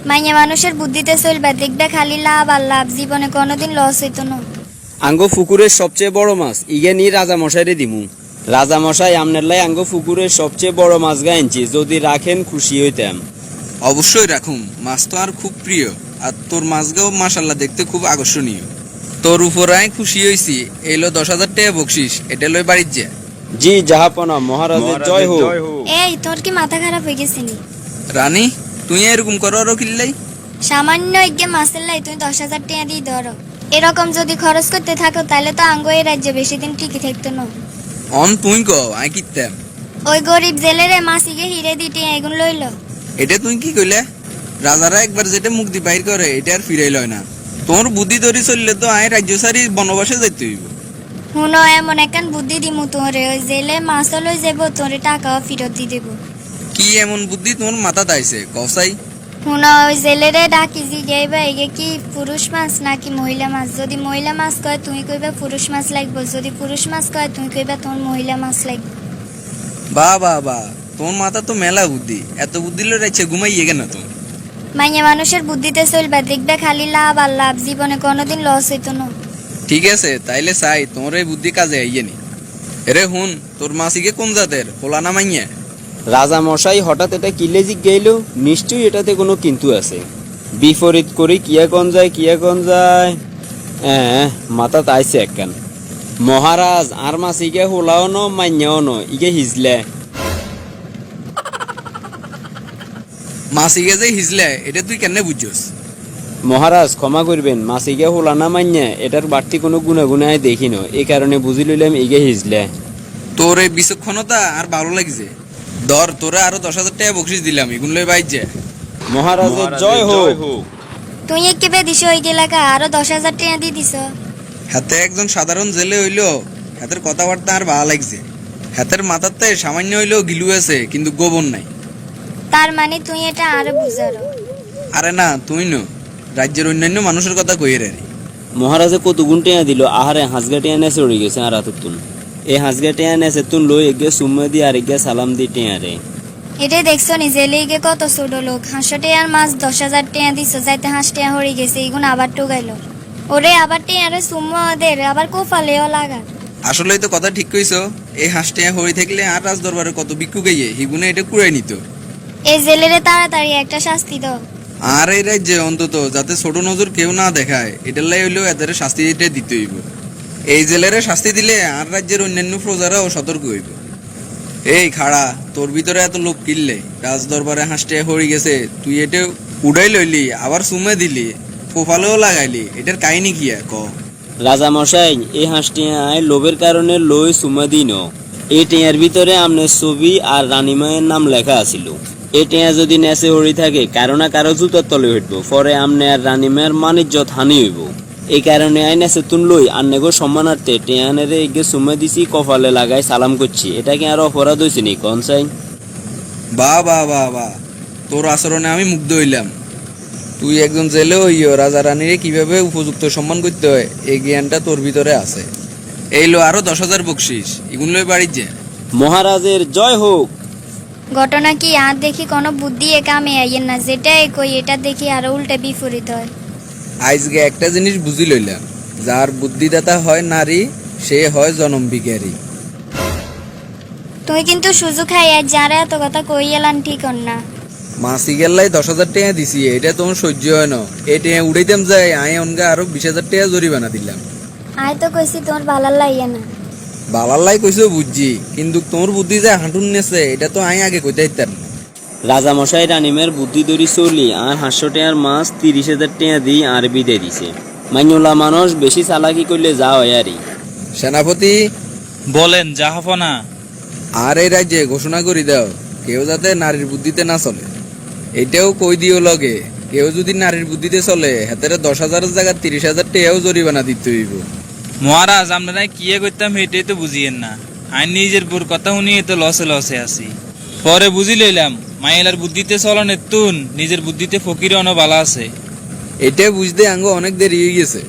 মাইয়া মানুষের বুদ্ধিতে চলবে, দেখবে খালি লাভ আর লাভ, জীবনে কোনোদিন লস হইতো না। আঙ্গো পুকুরের সবচেয়ে বড় মাছ ইগে নিয়ে রাজা মশাইরে দিমু। রাজা মশাই আমনের লাই আঙ্গো পুকুরের সবচেয়ে বড় মাছ গাইনছি, যদি রাখেন খুশি হইতাম। অবশ্যই রাখুম, মাছ তো আর খুব প্রিয়, আর তোর মাছগাও মাশাল্লাহ দেখতে খুব আকর্ষণীয়। তোর উপর আমি খুশি হইছি। এলো 10,000 টাকা বকশিস, এটা লই বাড়ির যা। জি জাহাপনা, মহারাজের জয় হোক। এই তোর কি মাথা খারাপ হয়ে গেছে নি? রানী, তুই এরকম করো আরো কিল্লাই? সামান্য এগে মাছের লাই তুমি 10,000 টাকা দিয়ে ধরো। এরকম যদি খরচ করতে থাকো তাহলে তো আঙ্গো এই রাজ্যে বেশি দিন টিকে থাকতো না। অন তুই কও, আমি কিতাম। ওই গরিব জেলেরে মাছিকে হিরে দিতে এগুন লইল। এটা তুই কি কইলে? রাজারা একবার যেটা মুক্তি বাইর করে এটা আর ফিরাই লয় না। তোর বুদ্ধি ধরি চললে তো আই রাজ্য সারি বনবাসে যাইতে হইব। শুনো, এমন একখান বুদ্ধি দিমু তোরে, ওই জেলে মাছ লই যাব, তোরে টাকাও ফেরত দিয়ে দেবো। কি এমন বুদ্ধি তোর মাথাতে আইছে কসাই? শুনো, ওই জেলেরে ডাকি জিগাইবা এগে কি পুরুষ মাছ নাকি মহিলা মাছ। যদি মহিলা মাছ কয় তুই কইবা পুরুষ মাছ লাগবে, যদি পুরুষ মাছ কয় তুই কইবা তোর মহিলা মাছ লাগবে। বা বা বা, তোর মাথা তো মেলা বুদ্ধি। এত বুদ্ধি লই রাইছে ঘুমাইয়ে কেন তো? মাইয়া মানুষের বুদ্ধিতে চলবে, দেখবে খালি লাভ আর লাভ, জীবনে কোনোদিন লস হইতো না। ঠিক আছে, তাইলে চাই তোর এই বুদ্ধি কাজে আইয়ে নি। এরে হুন, তোর মাসিকে কোন জাতের, পোলা না মাইয়া? রাজা মশাই হঠাৎ এটা কিলে জিজ্ঞাইল, নিশ্চয়ই এটাতে কোনো কিন্তু আছে। বিপরীত করি কিয়া কোন যায়। মাথা তাইছে একখান। মহারাজ আর মাছ ইগে হোলাও ন মাইয়াও ন, ইগে হিজলে। মাসিকে যে হিজলে এটা তুই কেন বুঝছস? মহারাজ ক্ষমা করবেন, মাছ ইগে হোলা না মাইয়া এটার বাড়তি কোনো গুণাগুণায় দেখি ন, এই কারণে বুঝি লইলাম ইগে হিজলে। তোর এই বিচক্ষণতা আর ভালো লাগছে। ধর, তোরা আরো 10,000 টাকা বকশিস দিলাম, এগুলো লই বাইর যা। মহারাজের জয় হোক। তুই একেবে দিস ওই এলাকা আরো 10,000 টাকা দিয়ে দিস। হাতে একজন সাধারণ জেলে হইলো, হাতের কথাবার্তা আর ভালো লাগছে। হাতের মাথাতে সামান্য হইলেও গিলু আছে, কিন্তু গোবর নাই। তার মানে তুই এটা আরো বুঝারো। আরে না, তুই ন রাজ্যের অন্যান্য মানুষের কথা কইয়ে রে। মহারাজে কত গুণ টেয়া দিল, আহারে হাঁসগা টেয়া নেছে উড়ে গেছে আর তুন। এই হাঁসগা টেয়া নেছে তুন লই এগে সুম্মা দি আর এগে সালাম দি টেয়া রে। এটা দেখছো নি জেলেগে কত ছোট লোক, 500 টাকার মাছ 10,000 টাকা দিছ, যাইতে হাঁস টাকা হয়ে গেছে, এগুন আবার টুকাইলো। ওরে আবার টেয়ারে সুম্মা ওদের আবার কোফালেও লাগা। আসলেই তো কথা ঠিক কইছো। এই হাঁসটিয়া হই থাকলে আর রাজ দরবারে কত ভিক্ষু গাইয়ে হিগুনে এটা কুড়াই নিত। এই জেলেরে তাড়াতাড়ি একটা শাস্তি দাও। আর এই রাজ্যে অন্তত যাতে ছোট নজর কেউ না দেখায়, এটার লাই হইলেও এদের শাস্তি দিতে হইব। এই জেলেরে শাস্তি দিলে আর রাজ্যের অন্যান্য প্রজারাও সতর্ক হইব। এই খাড়া, তোর ভিতরে এত লোক কিনলে রাজ দরবারে হাঁসটিয়া হয়ে গেছে, তুই এটা উড়াই লইলি আবার সুমে দিলি, ফোফালেও লাগাইলি, এটার কাহিনী কি ক? রাজা মশাই, এই হাঁস টেয়ায় লোভের কারণে লই সুমা দিন। এই টেয়ার ভিতরে আমনের ছবি আর রানীমায়ের নাম লেখা আছিল। এই টেয়া যদি নেচে হরি থাকে কারো না কারো জুতার তলে হইব, পরে আমনে আর রানীমায়ের মানিজ্যত হানি হইব। এই কারণে আই নেচে তুন লই আর নেগো সম্মানার্থে টেয়ানেরে এগে সুমা দিছি, কপালে লাগাই সালাম করছি। এটা কি আর অপরাধ হয়েছে নি কন চাই? বা বা বা বা, তোর আচরণে আমি মুগ্ধ হইলাম। তুই একজন জেলে হইও রাজা রানীরে কিভাবে উপযুক্ত সম্মান করতে হয় এই জ্ঞানটা তোর ভিতরে আছে। এই লো আরো 10,000 বকশিস, এগুলো লই বাড়ির যে। মহারাজের জয় হোক। ঘটনা কি আর দেখি কোনো বুদ্ধি এ কামে আইয়েন না, যেটাই কই এটা দেখি আরো উল্টে বিপরীত হয়। আজকে একটা জিনিস বুঝি লইলাম, যার বুদ্ধিদাতা হয় নারী সে হয় জনম ভিখারি। তুই কিন্তু সুযোগ খাই আর যারা এত কথা কই এলান ঠিক হন না। মাসি গেল্লাই 10,000 টাকা দিছি, এটা তোমার সহ্য হয় না। এই টাকা উড়াইতাম যাই, আই অনগা আরো 20,000 টাকা জরিমানা দিলাম। আয় তো কইছি তোমার ভালার লাইয়া না। বালাল্লাই কইছো বুঝছি, কিন্তু তোর বুদ্ধি যে হাঁটুন নেছে এটা তো আই আগে কইতে দিতাম। রাজা মশাই রানিমের বুদ্ধি ধরি চলি আর 500 টাকার মাছ 30,000 টাকা দিই আর বিদে দিছে। মাইনুলা মানুষ বেশি চালাকি করলে যা হয় আরই। সেনাপতি বলেন জাহাপনা। আর এই রাজ্যে ঘোষণা করি দাও, কেউ যাতে নারীর বুদ্ধিতে না চলে। এটাও কই দিও লগে, কেউ যদি নারীর বুদ্ধিতে চলে হাতের 10,000 জায়গা 30,000 টাকাও জরিমানা দিতে হইব। মহারাজ আপনারা কি করতাম এটাই তো বুঝিয়েন না। আমি নিজের বোর কথা শুনিয়ে তো লসে আছি। পরে বুঝি লইলাম মাইলার বুদ্ধিতে চলনের তুন নিজের বুদ্ধিতে ফকির অন বালা আছে। এটা বুঝতে আঙ্গ অনেক দেরি হয়ে গেছে।